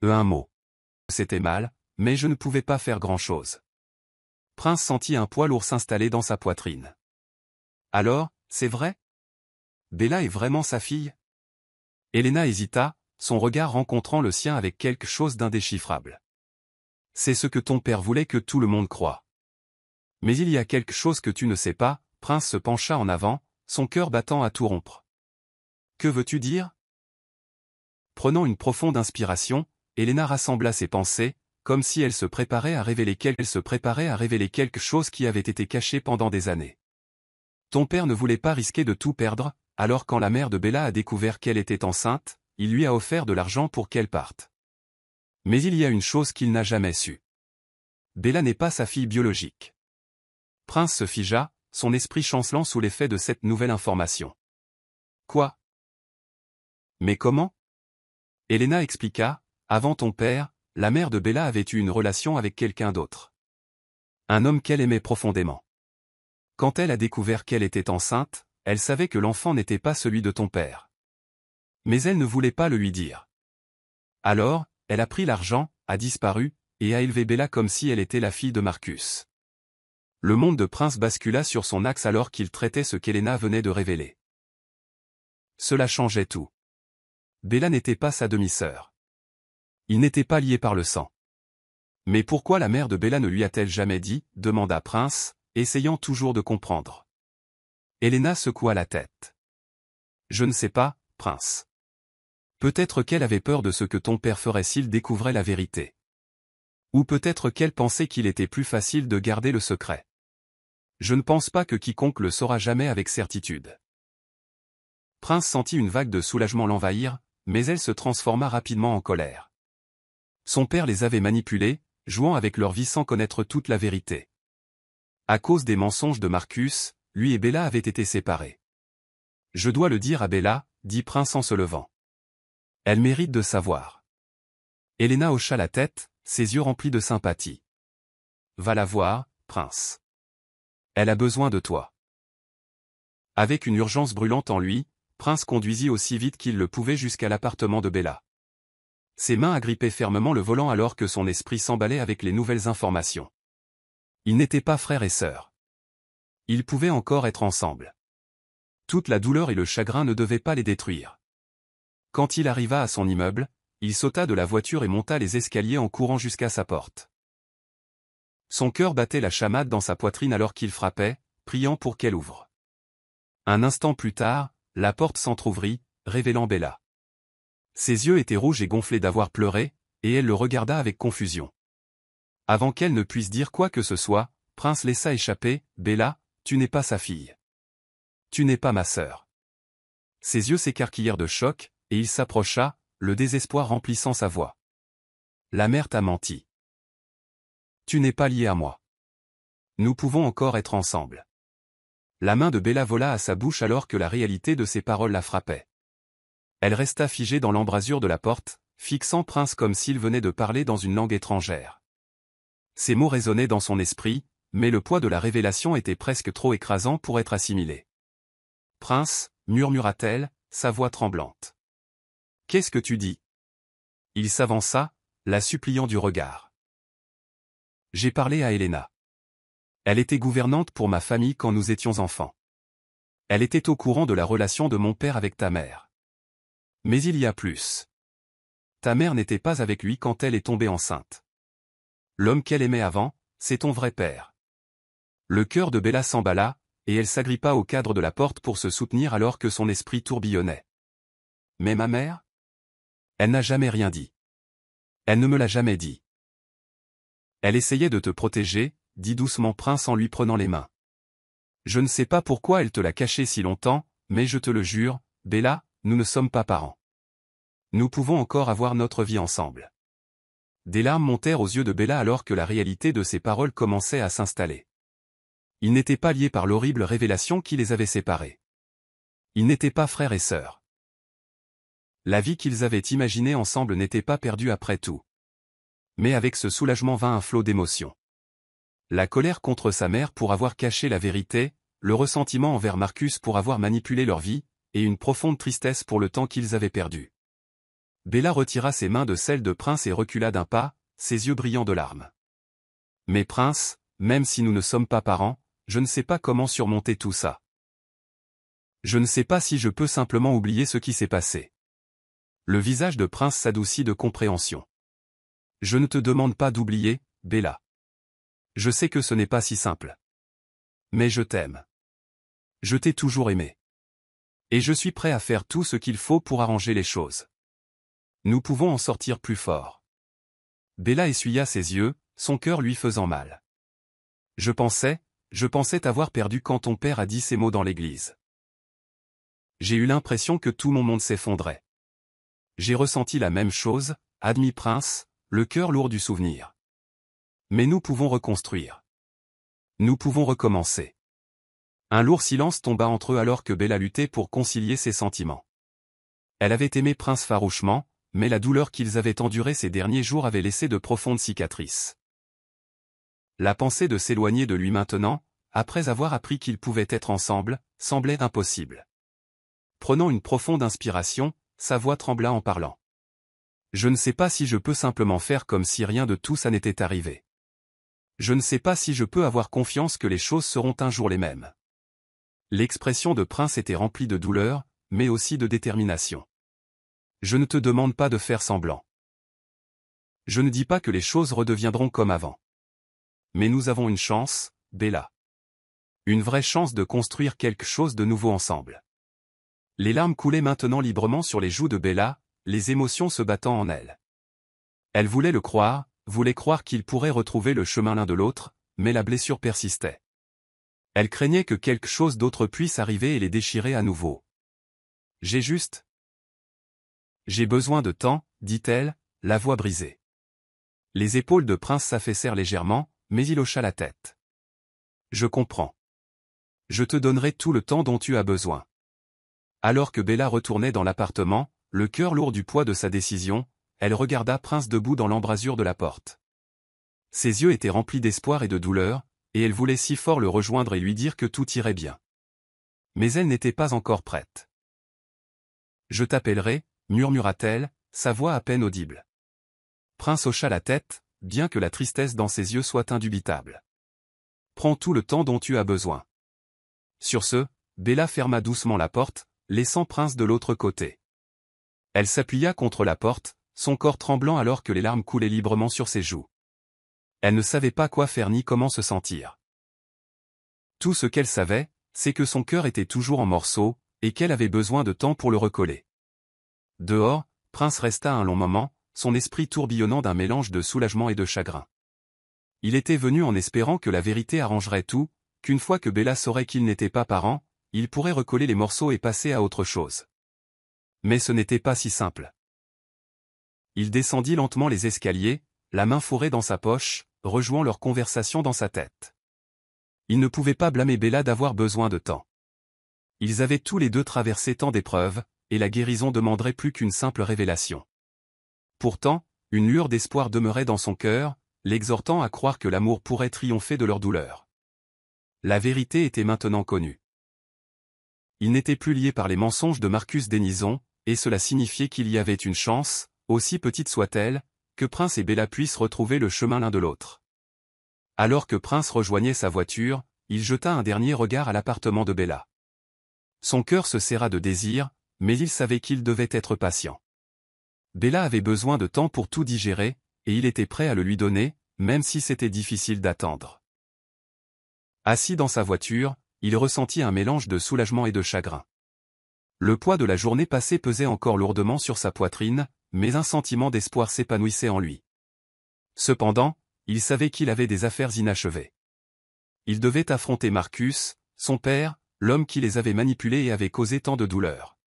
Un mot. C'était mal, mais je ne pouvais pas faire grand-chose. Prince sentit un poids lourd s'installer dans sa poitrine. Alors, c'est vrai? Bella est vraiment sa fille? Elena hésita, son regard rencontrant le sien avec quelque chose d'indéchiffrable. C'est ce que ton père voulait que tout le monde croie. Mais il y a quelque chose que tu ne sais pas. Prince se pencha en avant, son cœur battant à tout rompre. Que veux-tu dire? Prenant une profonde inspiration, Elena rassembla ses pensées, comme si elle se préparait à révéler quelque chose qui avait été caché pendant des années. Ton père ne voulait pas risquer de tout perdre, alors quand la mère de Bella a découvert qu'elle était enceinte, il lui a offert de l'argent pour qu'elle parte. Mais il y a une chose qu'il n'a jamais su. Bella n'est pas sa fille biologique. Prince se figea, son esprit chancelant sous l'effet de cette nouvelle information. Quoi? Mais comment? Elena expliqua, avant ton père, la mère de Bella avait eu une relation avec quelqu'un d'autre. Un homme qu'elle aimait profondément. Quand elle a découvert qu'elle était enceinte, elle savait que l'enfant n'était pas celui de ton père. Mais elle ne voulait pas le lui dire. Alors, elle a pris l'argent, a disparu, et a élevé Bella comme si elle était la fille de Marcus. Le monde de Prince bascula sur son axe alors qu'il traitait ce qu'Elena venait de révéler. Cela changeait tout. Bella n'était pas sa demi-sœur. Ils n'étaient pas liés par le sang. Mais pourquoi la mère de Bella ne lui a-t-elle jamais dit, demanda Prince, essayant toujours de comprendre. Elena secoua la tête. Je ne sais pas, Prince. Peut-être qu'elle avait peur de ce que ton père ferait s'il découvrait la vérité. Ou peut-être qu'elle pensait qu'il était plus facile de garder le secret. Je ne pense pas que quiconque le saura jamais avec certitude. Prince sentit une vague de soulagement l'envahir, mais elle se transforma rapidement en colère. Son père les avait manipulés, jouant avec leur vie sans connaître toute la vérité. À cause des mensonges de Marcus, lui et Bella avaient été séparés. Je dois le dire à Bella, dit Prince en se levant. Elle mérite de savoir. Elena hocha la tête, ses yeux remplis de sympathie. Va la voir, Prince. Elle a besoin de toi. Avec une urgence brûlante en lui, Prince conduisit aussi vite qu'il le pouvait jusqu'à l'appartement de Bella. Ses mains agrippaient fermement le volant alors que son esprit s'emballait avec les nouvelles informations. Ils n'étaient pas frères et sœurs. Ils pouvaient encore être ensemble. Toute la douleur et le chagrin ne devaient pas les détruire. Quand il arriva à son immeuble, il sauta de la voiture et monta les escaliers en courant jusqu'à sa porte. Son cœur battait la chamade dans sa poitrine alors qu'il frappait, priant pour qu'elle ouvre. Un instant plus tard, la porte s'entr'ouvrit, révélant Bella. Ses yeux étaient rouges et gonflés d'avoir pleuré, et elle le regarda avec confusion. Avant qu'elle ne puisse dire quoi que ce soit, Prince laissa échapper, « Bella, tu n'es pas sa fille. Tu n'es pas ma sœur. » Ses yeux s'écarquillèrent de choc, et il s'approcha, le désespoir remplissant sa voix. « La mère t'a menti. Tu n'es pas lié à moi. Nous pouvons encore être ensemble. » La main de Bella vola à sa bouche alors que la réalité de ses paroles la frappait. Elle resta figée dans l'embrasure de la porte, fixant Prince comme s'il venait de parler dans une langue étrangère. Ces mots résonnaient dans son esprit, mais le poids de la révélation était presque trop écrasant pour être assimilé. « Prince, murmura-t-elle, sa voix tremblante. Qu'est-ce que tu dis? » Il s'avança, la suppliant du regard. J'ai parlé à Elena. Elle était gouvernante pour ma famille quand nous étions enfants. Elle était au courant de la relation de mon père avec ta mère. Mais il y a plus. Ta mère n'était pas avec lui quand elle est tombée enceinte. L'homme qu'elle aimait avant, c'est ton vrai père. Le cœur de Bella s'emballa, et elle s'agrippa au cadre de la porte pour se soutenir alors que son esprit tourbillonnait. Mais ma mère? Elle n'a jamais rien dit. Elle ne me l'a jamais dit. Elle essayait de te protéger, dit doucement Prince en lui prenant les mains. Je ne sais pas pourquoi elle te l'a caché si longtemps, mais je te le jure, Bella, nous ne sommes pas parents. Nous pouvons encore avoir notre vie ensemble. Des larmes montèrent aux yeux de Bella alors que la réalité de ses paroles commençait à s'installer. Ils n'étaient pas liés par l'horrible révélation qui les avait séparés. Ils n'étaient pas frères et sœurs. La vie qu'ils avaient imaginée ensemble n'était pas perdue après tout. Mais avec ce soulagement vint un flot d'émotions. La colère contre sa mère pour avoir caché la vérité, le ressentiment envers Marcus pour avoir manipulé leur vie, et une profonde tristesse pour le temps qu'ils avaient perdu. Bella retira ses mains de celles de Prince et recula d'un pas, ses yeux brillants de larmes. Mais Prince, même si nous ne sommes pas parents, je ne sais pas comment surmonter tout ça. Je ne sais pas si je peux simplement oublier ce qui s'est passé. Le visage de Prince s'adoucit de compréhension. Je ne te demande pas d'oublier, Bella. Je sais que ce n'est pas si simple. Mais je t'aime. Je t'ai toujours aimé. Et je suis prêt à faire tout ce qu'il faut pour arranger les choses. Nous pouvons en sortir plus forts. Bella essuya ses yeux, son cœur lui faisant mal. Je pensais t'avoir perdu quand ton père a dit ces mots dans l'église. J'ai eu l'impression que tout mon monde s'effondrait. J'ai ressenti la même chose, admit Prince, le cœur lourd du souvenir. Mais nous pouvons reconstruire. Nous pouvons recommencer. Un lourd silence tomba entre eux alors que Bella luttait pour concilier ses sentiments. Elle avait aimé Prince farouchement, mais la douleur qu'ils avaient endurée ces derniers jours avait laissé de profondes cicatrices. La pensée de s'éloigner de lui maintenant, après avoir appris qu'ils pouvaient être ensemble, semblait impossible. Prenant une profonde inspiration, sa voix trembla en parlant. Je ne sais pas si je peux simplement faire comme si rien de tout ça n'était arrivé. Je ne sais pas si je peux avoir confiance que les choses seront un jour les mêmes. L'expression de Prince était remplie de douleur, mais aussi de détermination. Je ne te demande pas de faire semblant. Je ne dis pas que les choses redeviendront comme avant. Mais nous avons une chance, Bella. Une vraie chance de construire quelque chose de nouveau ensemble. Les larmes coulaient maintenant librement sur les joues de Bella, les émotions se battant en elle. Elle voulait le croire, voulait croire qu'ils pourraient retrouver le chemin l'un de l'autre, mais la blessure persistait. Elle craignait que quelque chose d'autre puisse arriver et les déchirer à nouveau. J'ai besoin de temps, dit-elle, la voix brisée. Les épaules de Prince s'affaissèrent légèrement, mais il hocha la tête. Je comprends. Je te donnerai tout le temps dont tu as besoin. Alors que Bella retournait dans l'appartement, le cœur lourd du poids de sa décision, elle regarda Prince debout dans l'embrasure de la porte. Ses yeux étaient remplis d'espoir et de douleur, et elle voulait si fort le rejoindre et lui dire que tout irait bien. Mais elle n'était pas encore prête. Je t'appellerai, murmura-t-elle, sa voix à peine audible. Prince hocha la tête, bien que la tristesse dans ses yeux soit indubitable. Prends tout le temps dont tu as besoin. Sur ce, Bella ferma doucement la porte, laissant Prince de l'autre côté. Elle s'appuya contre la porte, son corps tremblant alors que les larmes coulaient librement sur ses joues. Elle ne savait pas quoi faire ni comment se sentir. Tout ce qu'elle savait, c'est que son cœur était toujours en morceaux, et qu'elle avait besoin de temps pour le recoller. Dehors, Prince resta un long moment, son esprit tourbillonnant d'un mélange de soulagement et de chagrin. Il était venu en espérant que la vérité arrangerait tout, qu'une fois que Bella saurait qu'ils n'étaient pas parents, il pourrait recoller les morceaux et passer à autre chose. Mais ce n'était pas si simple. Il descendit lentement les escaliers, la main fourrée dans sa poche, rejouant leur conversation dans sa tête. Il ne pouvait pas blâmer Bella d'avoir besoin de temps. Ils avaient tous les deux traversé tant d'épreuves, et la guérison demanderait plus qu'une simple révélation. Pourtant, une lueur d'espoir demeurait dans son cœur, l'exhortant à croire que l'amour pourrait triompher de leur douleur. La vérité était maintenant connue. Il n'était plus lié par les mensonges de Marcus Denison, et cela signifiait qu'il y avait une chance, aussi petite soit-elle, que Prince et Bella puissent retrouver le chemin l'un de l'autre. Alors que Prince rejoignait sa voiture, il jeta un dernier regard à l'appartement de Bella. Son cœur se serra de désir, mais il savait qu'il devait être patient. Bella avait besoin de temps pour tout digérer, et il était prêt à le lui donner, même si c'était difficile d'attendre. Assis dans sa voiture, il ressentit un mélange de soulagement et de chagrin. Le poids de la journée passée pesait encore lourdement sur sa poitrine, mais un sentiment d'espoir s'épanouissait en lui. Cependant, il savait qu'il avait des affaires inachevées. Il devait affronter Marcus, son père, l'homme qui les avait manipulés et avait causé tant de douleur.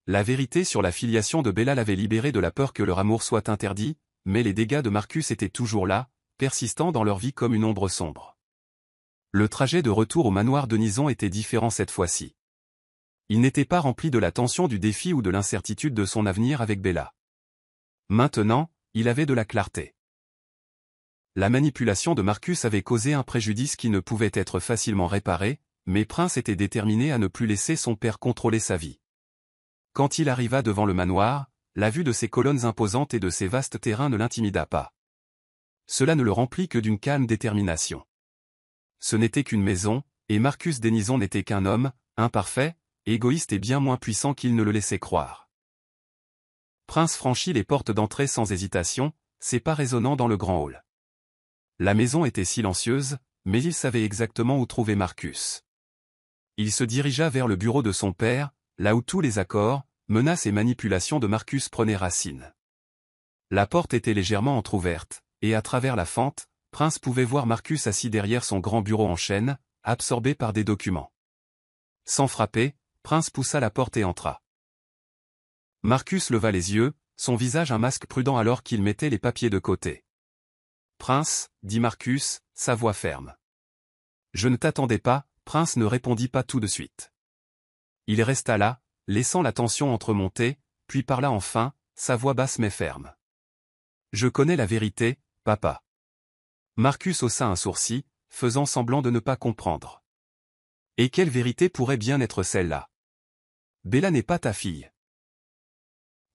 La vérité sur la filiation de Bella l'avait libéré de la peur que leur amour soit interdit, mais les dégâts de Marcus étaient toujours là, persistant dans leur vie comme une ombre sombre. Le trajet de retour au manoir de Nison était différent cette fois-ci. Il n'était pas rempli de la tension du défi ou de l'incertitude de son avenir avec Bella. Maintenant, il avait de la clarté. La manipulation de Marcus avait causé un préjudice qui ne pouvait être facilement réparé, mais Prince était déterminé à ne plus laisser son père contrôler sa vie. Quand il arriva devant le manoir, la vue de ses colonnes imposantes et de ses vastes terrains ne l'intimida pas. Cela ne le remplit que d'une calme détermination. Ce n'était qu'une maison, et Marcus Denison n'était qu'un homme, imparfait, égoïste et bien moins puissant qu'il ne le laissait croire. Prince franchit les portes d'entrée sans hésitation, ses pas résonnant dans le grand hall. La maison était silencieuse, mais il savait exactement où trouver Marcus. Il se dirigea vers le bureau de son père, là où tous les accords, menaces et manipulations de Marcus prenaient racine. La porte était légèrement entr'ouverte, et à travers la fente, Prince pouvait voir Marcus assis derrière son grand bureau en chêne, absorbé par des documents. Sans frapper, Prince poussa la porte et entra. Marcus leva les yeux, son visage un masque prudent alors qu'il mettait les papiers de côté. « Prince, dit Marcus, sa voix ferme. »« Je ne t'attendais pas. » Prince ne répondit pas tout de suite. Il resta là, laissant la tension entremonter, puis parla enfin, sa voix basse mais ferme. « Je connais la vérité, papa. » Marcus haussa un sourcil, faisant semblant de ne pas comprendre. « Et quelle vérité pourrait bien être celle-là? Bella n'est pas ta fille. »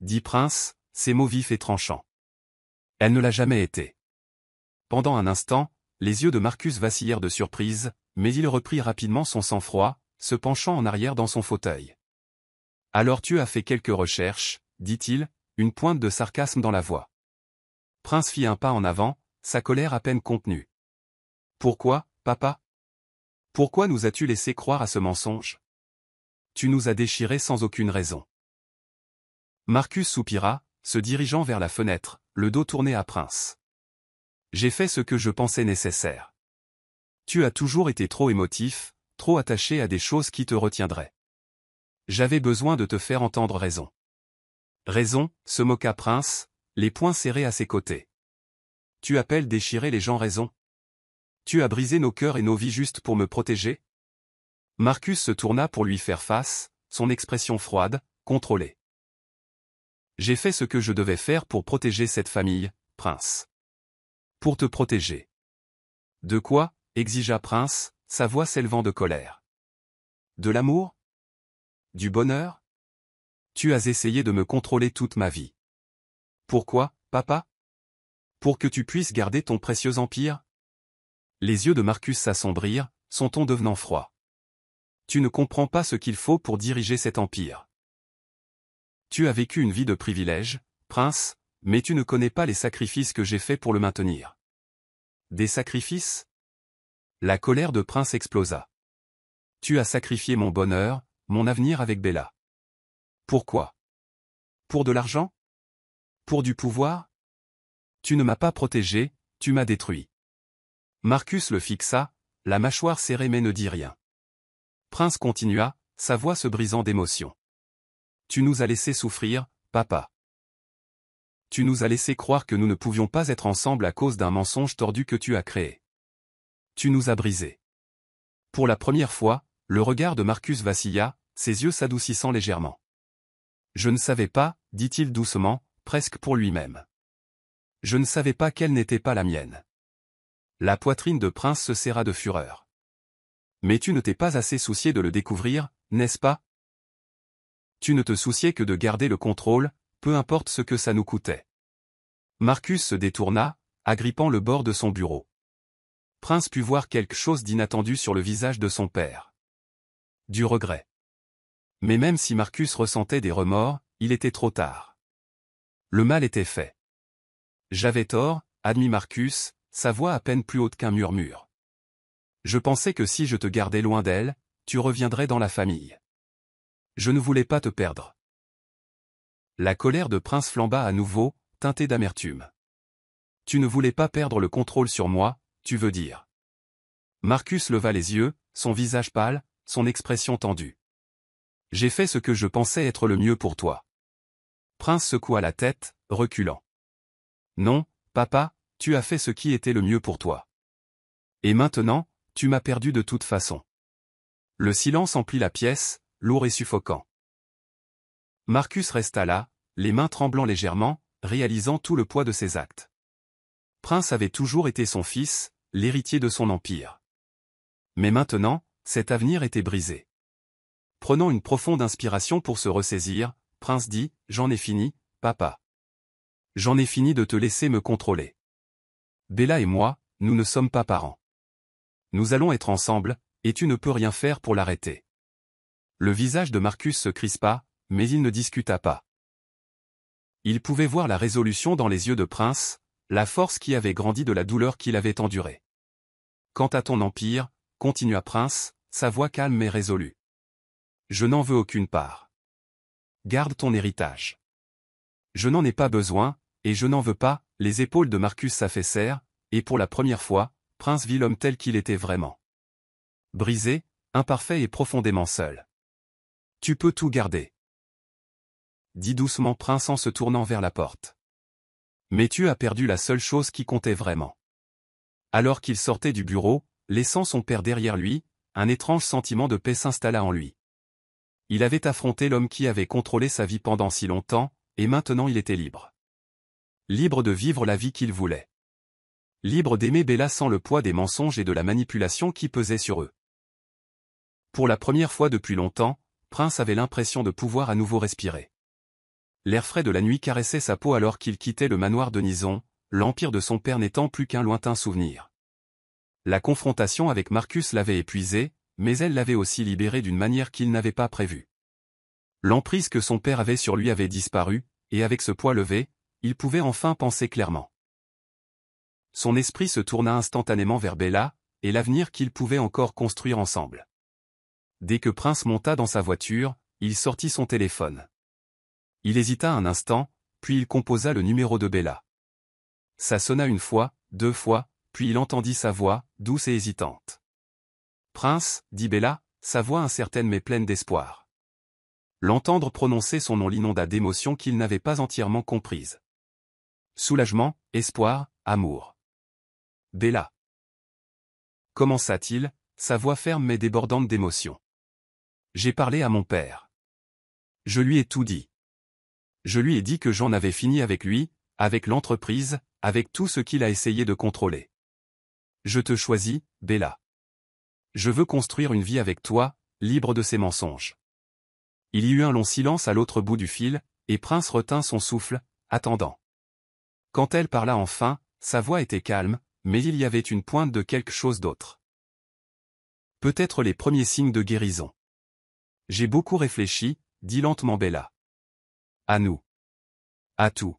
dit Prince, ses mots vifs et tranchants. « Elle ne l'a jamais été. » Pendant un instant, les yeux de Marcus vacillèrent de surprise, mais il reprit rapidement son sang-froid, se penchant en arrière dans son fauteuil. « Alors tu as fait quelques recherches, dit-il, une pointe de sarcasme dans la voix. Prince fit un pas en avant, sa colère à peine contenue. « Pourquoi, papa? Pourquoi nous as-tu laissé croire à ce mensonge? Tu nous as déchirés sans aucune raison. » Marcus soupira, se dirigeant vers la fenêtre, le dos tourné à Prince. « J'ai fait ce que je pensais nécessaire. Tu as toujours été trop émotif, trop attaché à des choses qui te retiendraient. J'avais besoin de te faire entendre raison. » Raison, se moqua Prince, les poings serrés à ses côtés. Tu appelles déchirer les gens raison? Tu as brisé nos cœurs et nos vies juste pour me protéger? Marcus se tourna pour lui faire face, son expression froide, contrôlée. J'ai fait ce que je devais faire pour protéger cette famille, Prince. Pour te protéger. De quoi? Exigea Prince, sa voix s'élevant de colère. De l'amour? Du bonheur? Tu as essayé de me contrôler toute ma vie. Pourquoi, papa? Pour que tu puisses garder ton précieux empire? Les yeux de Marcus s'assombrirent, son ton devenant froid. Tu ne comprends pas ce qu'il faut pour diriger cet empire. Tu as vécu une vie de privilège, Prince, mais tu ne connais pas les sacrifices que j'ai faits pour le maintenir. Des sacrifices? La colère de Prince explosa. Tu as sacrifié mon bonheur, mon avenir avec Bella. Pourquoi? Pour de l'argent? Pour du pouvoir? Tu ne m'as pas protégé, tu m'as détruit. Marcus le fixa, la mâchoire serrée mais ne dit rien. Prince continua, sa voix se brisant d'émotion. Tu nous as laissé souffrir, papa. Tu nous as laissé croire que nous ne pouvions pas être ensemble à cause d'un mensonge tordu que tu as créé. Tu nous as brisés. Pour la première fois, le regard de Marcus vacilla, ses yeux s'adoucissant légèrement. Je ne savais pas, dit-il doucement, presque pour lui-même. Je ne savais pas qu'elle n'était pas la mienne. La poitrine de Prince se serra de fureur. Mais tu ne t'es pas assez soucié de le découvrir, n'est-ce pas? Tu ne te souciais que de garder le contrôle, peu importe ce que ça nous coûtait. Marcus se détourna, agrippant le bord de son bureau. Prince put voir quelque chose d'inattendu sur le visage de son père. Du regret. Mais même si Marcus ressentait des remords, il était trop tard. Le mal était fait. J'avais tort, admit Marcus, sa voix à peine plus haute qu'un murmure. Je pensais que si je te gardais loin d'elle, tu reviendrais dans la famille. Je ne voulais pas te perdre. La colère de Prince flamba à nouveau, teintée d'amertume. Tu ne voulais pas perdre le contrôle sur moi, tu veux dire. Marcus leva les yeux, son visage pâle, son expression tendue. J'ai fait ce que je pensais être le mieux pour toi. Prince secoua la tête, reculant. Non, papa, tu as fait ce qui était le mieux pour toi. Et maintenant, tu m'as perdu de toute façon. Le silence emplit la pièce, lourd et suffocant. Marcus resta là, les mains tremblant légèrement, réalisant tout le poids de ses actes. Prince avait toujours été son fils, l'héritier de son empire. Mais maintenant, cet avenir était brisé. Prenant une profonde inspiration pour se ressaisir, Prince dit, j'en ai fini, papa. J'en ai fini de te laisser me contrôler. Bella et moi, nous ne sommes pas parents. Nous allons être ensemble, et tu ne peux rien faire pour l'arrêter. Le visage de Marcus se crispa, mais il ne discuta pas. Il pouvait voir la résolution dans les yeux de Prince, la force qui avait grandi de la douleur qu'il avait endurée. Quant à ton empire, continua Prince, sa voix calme mais résolue. Je n'en veux aucune part. Garde ton héritage. Je n'en ai pas besoin, et je n'en veux pas. Les épaules de Marcus s'affaissèrent, et pour la première fois, Prince vit l'homme tel qu'il était vraiment. Brisé, imparfait et profondément seul. Tu peux tout garder. Dit doucement Prince en se tournant vers la porte. Mais tu as perdu la seule chose qui comptait vraiment. Alors qu'il sortait du bureau, laissant son père derrière lui, un étrange sentiment de paix s'installa en lui. Il avait affronté l'homme qui avait contrôlé sa vie pendant si longtemps, et maintenant il était libre. Libre de vivre la vie qu'il voulait. Libre d'aimer Bella sans le poids des mensonges et de la manipulation qui pesaient sur eux. Pour la première fois depuis longtemps, Prince avait l'impression de pouvoir à nouveau respirer. L'air frais de la nuit caressait sa peau alors qu'il quittait le manoir de Nison, l'empire de son père n'étant plus qu'un lointain souvenir. La confrontation avec Marcus l'avait épuisé, mais elle l'avait aussi libéré d'une manière qu'il n'avait pas prévue. L'emprise que son père avait sur lui avait disparu, et avec ce poids levé, il pouvait enfin penser clairement. Son esprit se tourna instantanément vers Bella, et l'avenir qu'ils pouvaient encore construire ensemble. Dès que Prince monta dans sa voiture, il sortit son téléphone. Il hésita un instant, puis il composa le numéro de Bella. Ça sonna une fois, deux fois, puis il entendit sa voix, douce et hésitante. « Prince, dit Bella, sa voix incertaine mais pleine d'espoir. » L'entendre prononcer son nom l'inonda d'émotions qu'il n'avait pas entièrement comprises. Soulagement, espoir, amour. Bella. Commença-t-il, sa voix ferme mais débordante d'émotion. J'ai parlé à mon père. Je lui ai tout dit. Je lui ai dit que j'en avais fini avec lui, avec l'entreprise, avec tout ce qu'il a essayé de contrôler. Je te choisis, Bella. Je veux construire une vie avec toi, libre de ces mensonges. Il y eut un long silence à l'autre bout du fil, et Prince retint son souffle, attendant. Quand elle parla enfin, sa voix était calme, mais il y avait une pointe de quelque chose d'autre. Peut-être les premiers signes de guérison. J'ai beaucoup réfléchi, dit lentement Bella. À nous. À tout.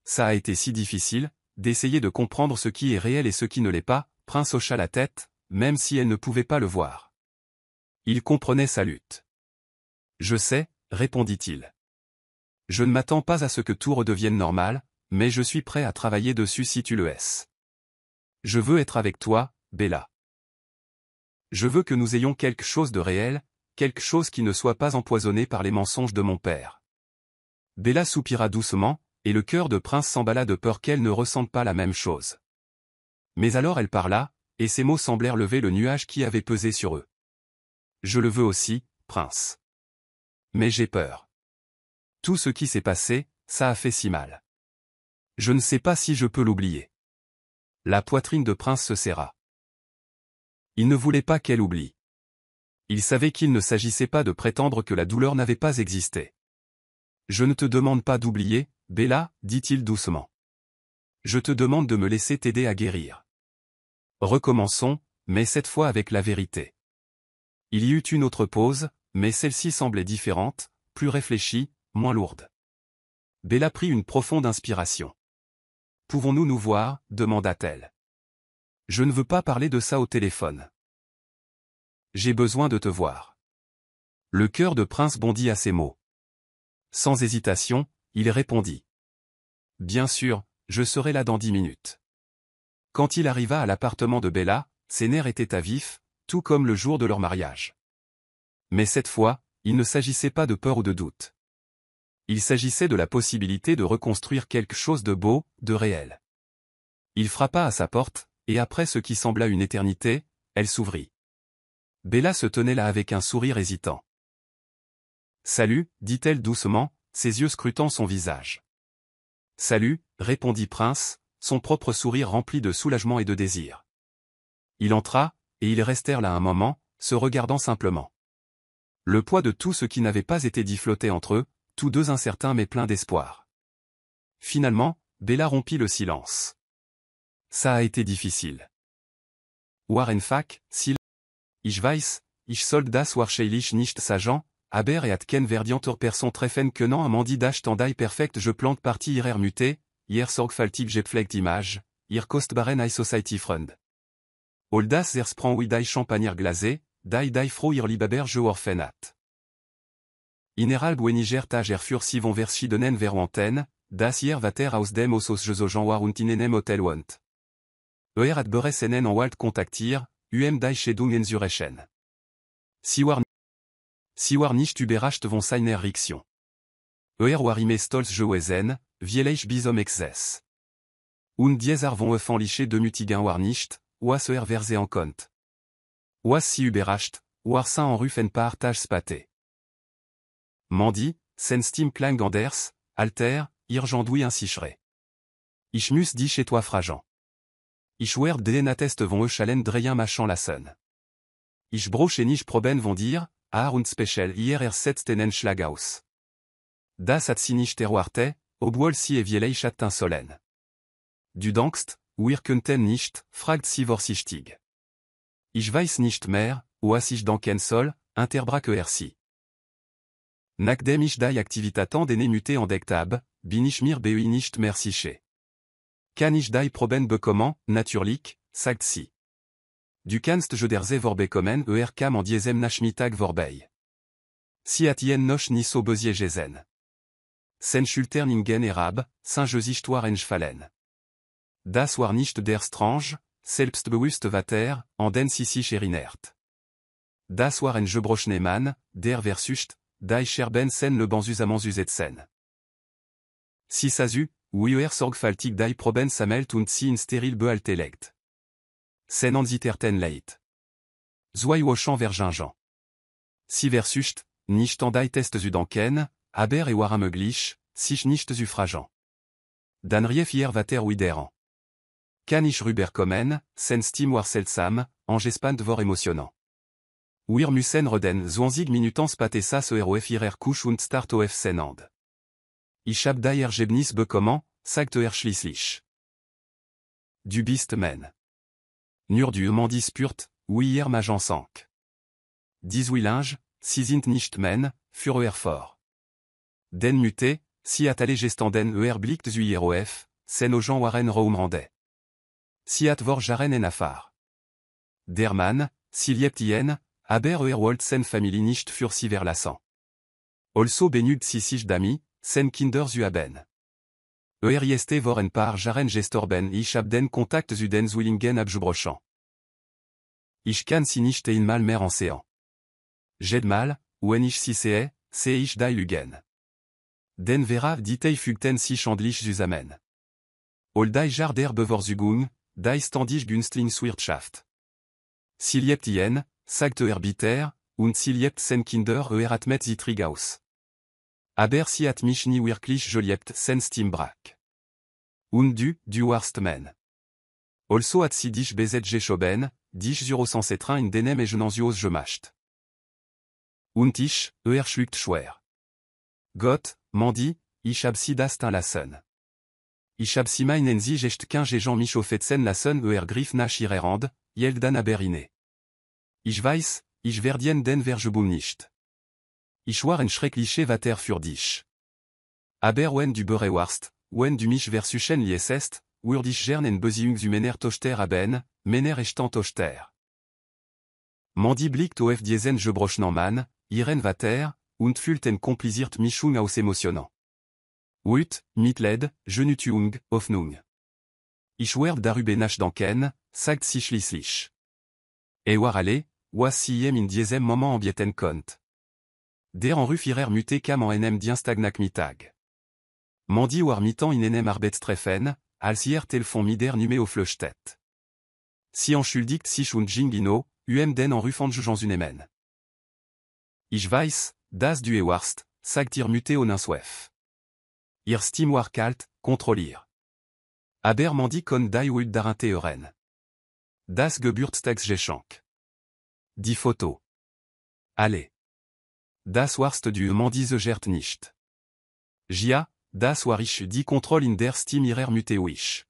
Ça a été si difficile, d'essayer de comprendre ce qui est réel et ce qui ne l'est pas, Prince hocha la tête, même si elle ne pouvait pas le voir. Il comprenait sa lutte. Je sais, répondit-il. Je ne m'attends pas à ce que tout redevienne normal, mais je suis prêt à travailler dessus si tu le es. Je veux être avec toi, Bella. Je veux que nous ayons quelque chose de réel, quelque chose qui ne soit pas empoisonné par les mensonges de mon père. Bella soupira doucement, et le cœur de Prince s'emballa de peur qu'elle ne ressente pas la même chose. Mais alors elle parla, et ses mots semblèrent lever le nuage qui avait pesé sur eux. Je le veux aussi, Prince. Mais j'ai peur. Tout ce qui s'est passé, ça a fait si mal. Je ne sais pas si je peux l'oublier. La poitrine de Prince se serra. Il ne voulait pas qu'elle oublie. Il savait qu'il ne s'agissait pas de prétendre que la douleur n'avait pas existé. Je ne te demande pas d'oublier, Bella, dit-il doucement. Je te demande de me laisser t'aider à guérir. Recommençons, mais cette fois avec la vérité. Il y eut une autre pause, mais celle-ci semblait différente, plus réfléchie, moins lourde. Bella prit une profonde inspiration. « Pouvons-nous nous voir » demanda-t-elle. « Je ne veux pas parler de ça au téléphone. J'ai besoin de te voir. » Le cœur de Prince bondit à ces mots. Sans hésitation, il répondit. « Bien sûr, je serai là dans 10 minutes. » Quand il arriva à l'appartement de Bella, ses nerfs étaient à vif, tout comme le jour de leur mariage. Mais cette fois, il ne s'agissait pas de peur ou de doute. Il s'agissait de la possibilité de reconstruire quelque chose de beau, de réel. Il frappa à sa porte, et après ce qui sembla une éternité, elle s'ouvrit. Bella se tenait là avec un sourire hésitant. « Salut, dit-elle doucement, ses yeux scrutant son visage. « Salut, répondit Prince, son propre sourire rempli de soulagement et de désir. Il entra, et ils restèrent là un moment, se regardant simplement. Le poids de tout ce qui n'avait pas été dit flottait entre eux, tous deux incertains mais pleins d'espoir. Finalement, Bella rompit le silence. Ça a été difficile. War einfach, ich weiß, ich soll das wahrscheinlich nicht sagen, aber Ken verdienter Person treffen können am Ende das Tandai perfekt je plante partie ihrer muté, ihr sorgfältig gepflegt Image, ihr kostbaren High Society Freund. All das Sprang wie die Champagner glacé, die froh ihr Lieber je Orphenat. Innerhalb weniger Tage für sie von verschiedenen Verwandten, das ihr Vater aus dem Ososgesogen war und in einem Hotel wohnt. Hat beresenen en Wald kontaktiert, die Schädungen zurechen. Sie war nicht überrascht von seiner Reaktion. War immer stolz gewesen, vielich bisom exes. Und dieser von öffentliche Demütigen war nicht, was verse en kont. Was sie überrascht, war sein Anruf en Partage spate. Mandy, sen Stim klang anders, alter, irgendui insichere. Ich muss dich chez toi fragant. Ich werd den attest von Schalen dreien machan lassen. Ich broche nicht proben von dir, und special IRR 7 Schlaghaus. Das hat sie nicht erwarte, obwohl sie vielich hatten sollen. Du denkst, wir könnten nicht, fragt sie vorsichtig. Ich weiß nicht mehr, was ich denken soll, interbrake sie. Nachdem ich die Aktivitaten denemute entdeckt habe, bin ich mir nicht mehr sicher. Kann ich die proben bekommen, natürlich, sagt sie. Du kannst je derze vorbekommen kam en diesem Nachmittag vorbei. Sie hat jen noch nie so besie gesehen. Sen Schulterningen erab, Saint-Josich-Toire fallen. Das war nicht der Strange, selbstbewusst Vater, en den sie sich erinnert. Das war ein gebrochene Mann, der versucht, die Scherben sen le banzusamment zusetzen. Si sazu, wie sorgfältig die Proben sammelt und sie in steril behaltelegt. Sen anziterten leit. Zwei Wochen vergingen. Si versucht, nicht an die Tests zu denken, aber war möglich, sich nicht zu fragen. Dan rief ihr Vater wideren. Kann ich rüberkommen, sen Stim war seltsam, engespannt war emotionant. Wir müssen reden 20 Minuten später so auf ihrer Kusch und start auf senand. Ich hab die Ergebnis bekommen, sagte schließlich. Du bist men. Nur du m'en dispute, oui ihr m'agent 5. 18 linge, sie sind nicht men, für fort. Den muté, si at alle gestanden blickt zu IROF, sen o Jean waren Raumrande. Si at vor jaren en afar. Der Mann, si lieptien, aber wolt sen Familie nicht für sie verlassen. Also benut si sich dami, sen Kinder zu haben. Jeste voren par jaren gestorben ich hab den Kontakt zu den Zwillingen abgebrochen. Ich kann sie nicht einmal mehr ansehen. J'ai mal, wenn ich sie sehe ich die Lügen. Den vera ditei fugten si chandlich zusammen. All die Jar der Bevorzugung, die standig Günstlingswirtschaft. Sie liebt ihn, sagte Bitter, und sie liebt sen Kinder atmet Zitrigaus. Aber sie hat mich nie wirklich geliebt sen Stimbrak. Und du warst men. Also hat sie dich bezet geschoben, dich zurosensetrin in denem Genansios gemacht. Und ich, schluckt schwer. Gott, Mandy, ich hab sie das lassen. Ich hab sie meinen sie echt kein Jean mich aufetzen lassen griff nach ihrer Hand, jeldan aberine. Ich weiß, ich werdien den Vergebung nicht. Ich war ein schreckliche Vater für dich. Aber wenn du berewarst, wenn du mich versuchen liesest, würd ich gern en Beziehung zu meiner Tochter haben, meiner echten Tochter. Mandy blickt auf diesen gebrochenen Mann, ihren Vater, und fühlt en komplisiert Mischung aus Emotionen. Wut, Mitleid, Genugtuung, Hoffnung. Ich werd darüber nachdenken, sagt sie schließlich. War alle, was sie in diesem Moment ambieten konnt. Der Anruf ihrer muté kam en enem Dienstagnachmittag. Mandy war mitan in enem Arbeitstreffen, als ihr Telefon mider Numero flöchtet. Sie entschuldigt sich und Gingino, den Anruf anzunehmen. Ich weiß, dass du warst, sagt ihr muté au Nanswef. Ihr Stim war kalt, kontrollier. Aber Mandy kon die Wult darinte hören. Das Geburtstagsgeschenk. Die Foto. Allez. Das warst du Mandy gert nicht. Gia, das war ich die Control in der Steam ihrer Muté wish.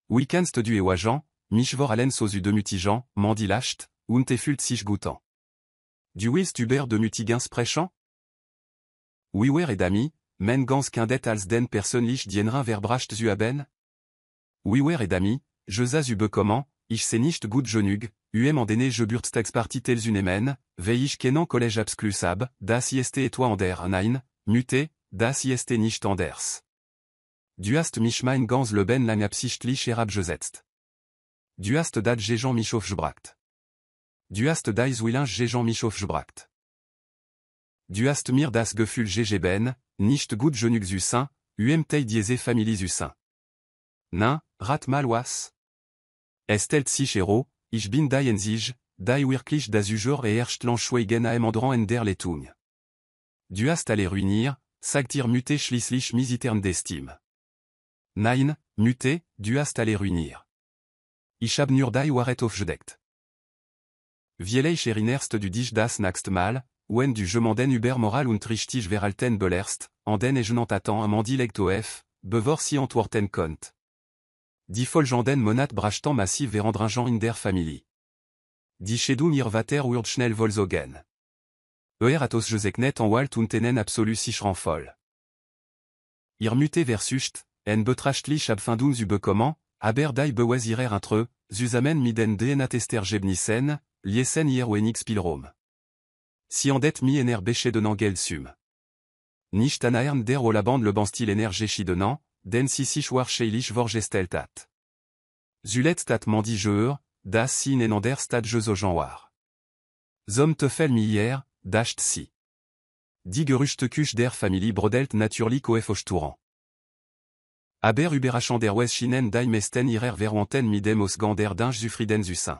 Weekendst du et Wajan, mich vor allen so de mutigeant, mandi lacht, und fult sich goutant. Du willst über de mutigens sprechen? Wiwer et d'amis, men gans qu'indet als den persönlich dienrin verbracht zu haben? Wiwer et d'amis, je sas ube comment, ich se nicht gut genug, en dene je burtstex partitels unemen, ich kenan collège absklusab, das ist et toi ander nein, muté, das ist nicht anders. Du hast mich mein gans leben lang absichtlich herabgesetzt. Du hast dat Jean mich aufgebracht. Du hast deis willing Jean mich aufgebracht. Du hast mir das Gefühl gegeben, nicht gut genug zu sein, tei diese Familie zu sein. Nein, rat mal was? Es stellt sich hero, ich bin die Enzige, die wirklich das Ujor et Erstland schweigen am Andran en der Leitung. Du hast alle ruinir, sagt ihr muté schließlich misitern d'estime. Nein, muté, du hast alle ruinir. Ich hab nur die Wahrheit aufgedeckt. Vielich erinerst du dich das nächste Mal, wenn du jemanden über moral und richtig verhalten belerst, an den je n'entends am andilegt of, bevor si antworten kont. Die Folgenden Monat brachtan massiv verandringen in der Familie. Die Schedung ihr Vater wird schnell Volkswagen. Atos Joseknet en Walt und tenen absolu sich voll. Ihr muté versucht, en betrachtlich abfindung über comment, aber die bewasirer entre, zusammen miden den Atestergebnissen, liesen ihr wenix Spielraum. Si andet mi ener beche de nangel sum. Nicht anaern der Olaband le banstil ener geschiedenen, den si sich war scheilich vorgesteltat. Zulet stat mandi jeur, das si nenander stat je so war. Zom teufel mi hier, dacht si. Die Gerüchteküche der Familie brodelt natürlich auf Ostouran. Aber überraschend der Wes Chinen die meisten ihrer Verwandten mit dem Ausganger d'un Zufrieden zu sein.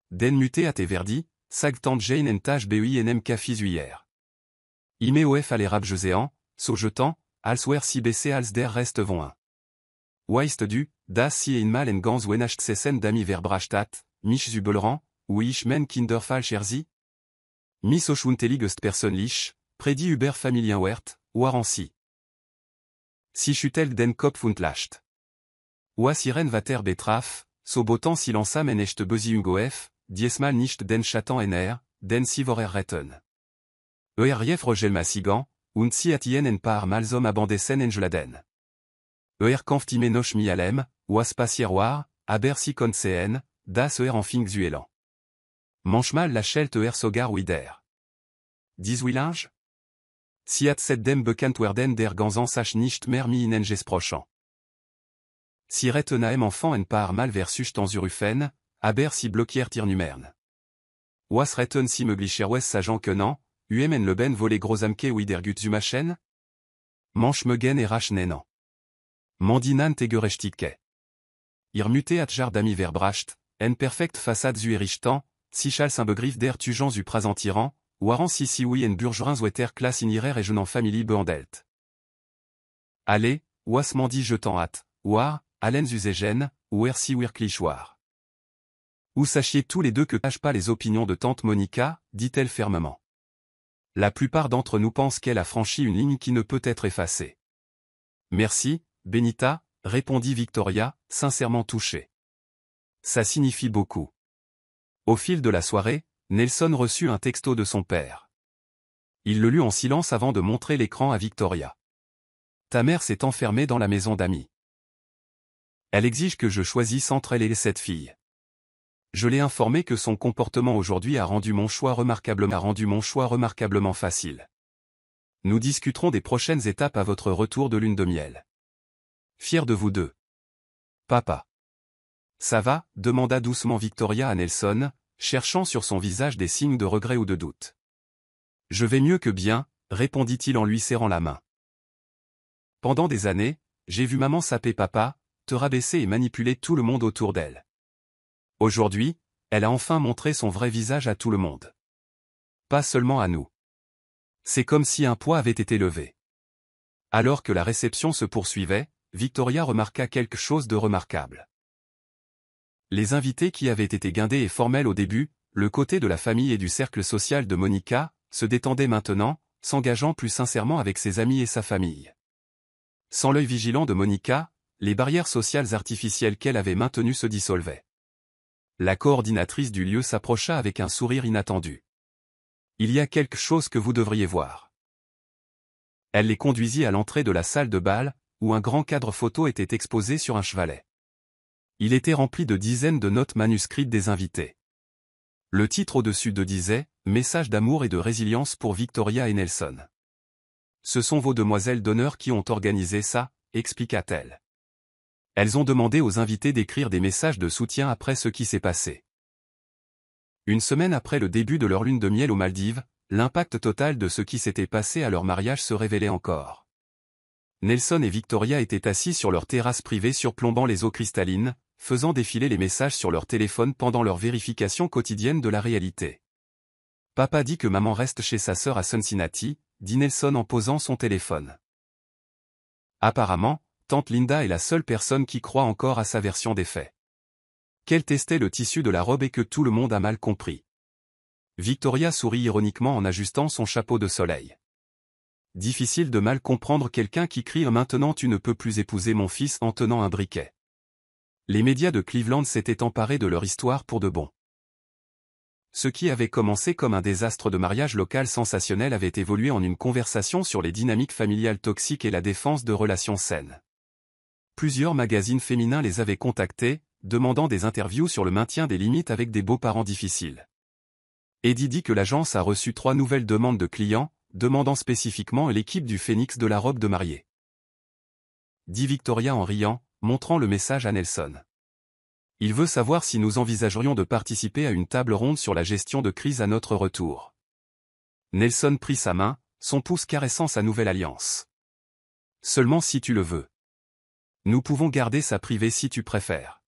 Den muté at verdi, sagtant Jane en tâche bui enem cafis hier. Ime of alerab jeséant, so jetant, als wer si bc als der reste von un. Weist du, das si in mal en gans wenacht sessen d'ami verbrachtat, mich zubelran, ou ich men kinderfall cherzi? Mis so schwuntelig persönlich, prédit über familien wert, waransi. Si chutel den Kopf und lacht. Oa siren vater betraf, so botan silansam en echt bezi ungoef, diesmal nicht den chatan ener, den si vorer retten. Rief rogel masigan, und si atien en par malzom abandesen en jeladen. Kampftime noch mi alem, oas pasieroir, aber si conseen, das en fing zuelan. Manchmal la schelt sogar wider. Dis willinge? Si at set dem bekant werden der ganzan sach nicht mehr mi inen gesprochen. Si rettenaem enfant en par mal versus dans urufen, aber si bloquiert ir numern. Oas retten si meglicher wes sajan kenan, en le ben volé gros amke widergut zu machen? Manch megen et rach nenan. Mandinan tegerechtikke. Ir muté at jar d'ami verbracht, en perfect façade zu erichtan, si chals un begriff der tugans u prasantiran, waran si oui en burgerin zweter classe inirer et jeunant family beandelt. Allez, oas mandi jetant hâte, war, allen uzegen, ou si wirklich war. Ou sachiez tous les deux que cache pas les opinions de tante Monica, dit-elle fermement. La plupart d'entre nous pensent qu'elle a franchi une ligne qui ne peut être effacée. Merci, Benita, répondit Victoria, sincèrement touchée. Ça signifie beaucoup. Au fil de la soirée, Nelson reçut un texto de son père. Il le lut en silence avant de montrer l'écran à Victoria. Ta mère s'est enfermée dans la maison d'amis. Elle exige que je choisisse entre elle et cette fille. Je l'ai informée que son comportement aujourd'hui a rendu mon choix remarquablement facile. Nous discuterons des prochaines étapes à votre retour de lune de miel. Fier de vous deux. Papa. Ça va? Demanda doucement Victoria à Nelson, cherchant sur son visage des signes de regret ou de doute. Je vais mieux que bien, répondit-il en lui serrant la main. Pendant des années, j'ai vu maman saper papa, te rabaisser et manipuler tout le monde autour d'elle. Aujourd'hui, elle a enfin montré son vrai visage à tout le monde. Pas seulement à nous. C'est comme si un poids avait été levé. Alors que la réception se poursuivait, Victoria remarqua quelque chose de remarquable. Les invités qui avaient été guindés et formels au début, le côté de la famille et du cercle social de Monica, se détendaient maintenant, s'engageant plus sincèrement avec ses amis et sa famille. Sans l'œil vigilant de Monica, les barrières sociales artificielles qu'elle avait maintenues se dissolvaient. La coordinatrice du lieu s'approcha avec un sourire inattendu. Il y a quelque chose que vous devriez voir. Elle les conduisit à l'entrée de la salle de bal, où un grand cadre photo était exposé sur un chevalet. Il était rempli de dizaines de notes manuscrites des invités. Le titre au-dessus de disait « Message d'amour et de résilience pour Victoria et Nelson ». Ce sont vos demoiselles d'honneur qui ont organisé ça, expliqua-t-elle. Elles ont demandé aux invités d'écrire des messages de soutien après ce qui s'est passé. Une semaine après le début de leur lune de miel aux Maldives, l'impact total de ce qui s'était passé à leur mariage se révélait encore. Nelson et Victoria étaient assis sur leur terrasse privée surplombant les eaux cristallines, faisant défiler les messages sur leur téléphone pendant leur vérification quotidienne de la réalité. « Papa dit que maman reste chez sa sœur à Cincinnati », dit Nelson en posant son téléphone. Apparemment, tante Linda est la seule personne qui croit encore à sa version des faits. Qu'elle testait le tissu de la robe et que tout le monde a mal compris. Victoria sourit ironiquement en ajustant son chapeau de soleil. Difficile de mal comprendre quelqu'un qui crie « Maintenant tu ne peux plus épouser mon fils » en tenant un briquet. Les médias de Cleveland s'étaient emparés de leur histoire pour de bon. Ce qui avait commencé comme un désastre de mariage local sensationnel avait évolué en une conversation sur les dynamiques familiales toxiques et la défense de relations saines. Plusieurs magazines féminins les avaient contactés, demandant des interviews sur le maintien des limites avec des beaux-parents difficiles. Eddie dit que l'agence a reçu 3 nouvelles demandes de clients, demandant spécifiquement l'équipe du Phoenix de la robe de mariée. Dit Victoria en riant, montrant le message à Nelson. Il veut savoir si nous envisagerions de participer à une table ronde sur la gestion de crise à notre retour. Nelson prit sa main, son pouce caressant sa nouvelle alliance. Seulement si tu le veux. Nous pouvons garder ça privé si tu préfères.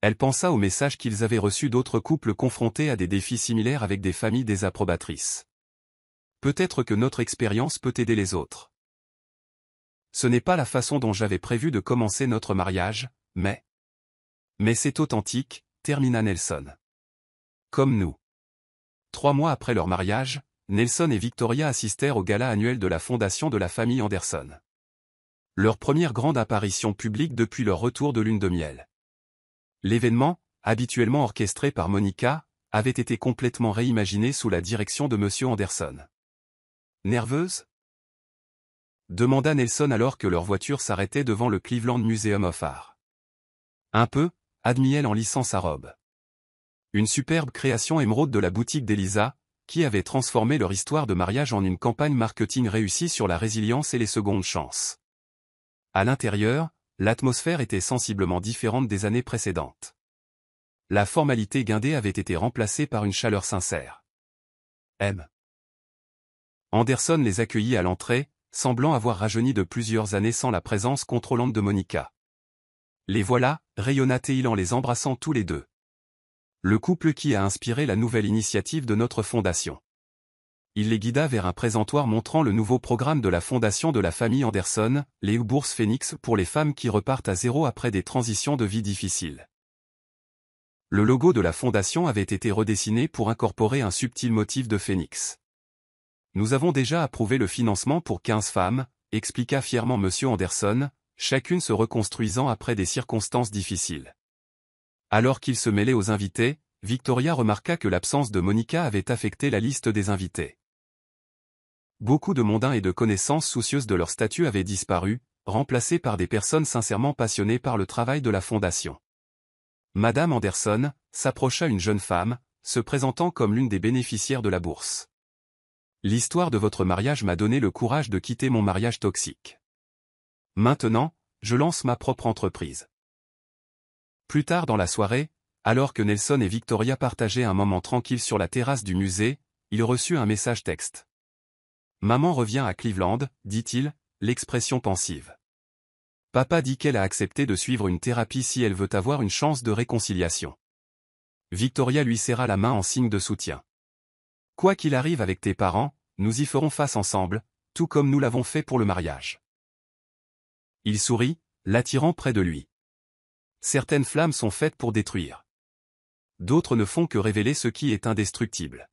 Elle pensa aux messages qu'ils avaient reçus d'autres couples confrontés à des défis similaires avec des familles désapprobatrices. Peut-être que notre expérience peut aider les autres. Ce n'est pas la façon dont j'avais prévu de commencer notre mariage, mais c'est authentique, termina Nelson. Comme nous. 3 mois après leur mariage, Nelson et Victoria assistèrent au gala annuel de la fondation de la famille Anderson. Leur première grande apparition publique depuis leur retour de lune de miel. L'événement, habituellement orchestré par Monica, avait été complètement réimaginé sous la direction de Monsieur Anderson. Nerveuse ? Demanda Nelson alors que leur voiture s'arrêtait devant le Cleveland Museum of Art. Un peu, admit-elle en lissant sa robe. Une superbe création émeraude de la boutique d'Elisa, qui avait transformé leur histoire de mariage en une campagne marketing réussie sur la résilience et les secondes chances. À l'intérieur, l'atmosphère était sensiblement différente des années précédentes. La formalité guindée avait été remplacée par une chaleur sincère. M. Anderson les accueillit à l'entrée, semblant avoir rajeuni de plusieurs années sans la présence contrôlante de Monica. Les voilà, rayonna-t-il en les embrassant tous les deux. Le couple qui a inspiré la nouvelle initiative de notre fondation. Il les guida vers un présentoir montrant le nouveau programme de la fondation de la famille Anderson, les bourses Phoenix pour les femmes qui repartent à zéro après des transitions de vie difficiles. Le logo de la fondation avait été redessiné pour incorporer un subtil motif de phénix. Nous avons déjà approuvé le financement pour 15 femmes, expliqua fièrement Monsieur Anderson, chacune se reconstruisant après des circonstances difficiles. Alors qu'il se mêlait aux invités, Victoria remarqua que l'absence de Monica avait affecté la liste des invités. Beaucoup de mondains et de connaissances soucieuses de leur statut avaient disparu, remplacés par des personnes sincèrement passionnées par le travail de la fondation. Madame Anderson s'approcha une jeune femme, se présentant comme l'une des bénéficiaires de la bourse. L'histoire de votre mariage m'a donné le courage de quitter mon mariage toxique. Maintenant, je lance ma propre entreprise. Plus tard dans la soirée, alors que Nelson et Victoria partageaient un moment tranquille sur la terrasse du musée, il reçut un message texte. Maman revient à Cleveland, dit-il, l'expression pensive. Papa dit qu'elle a accepté de suivre une thérapie si elle veut avoir une chance de réconciliation. Victoria lui serra la main en signe de soutien. Quoi qu'il arrive avec tes parents, nous y ferons face ensemble, tout comme nous l'avons fait pour le mariage. Il sourit, l'attirant près de lui. Certaines flammes sont faites pour détruire. D'autres ne font que révéler ce qui est indestructible.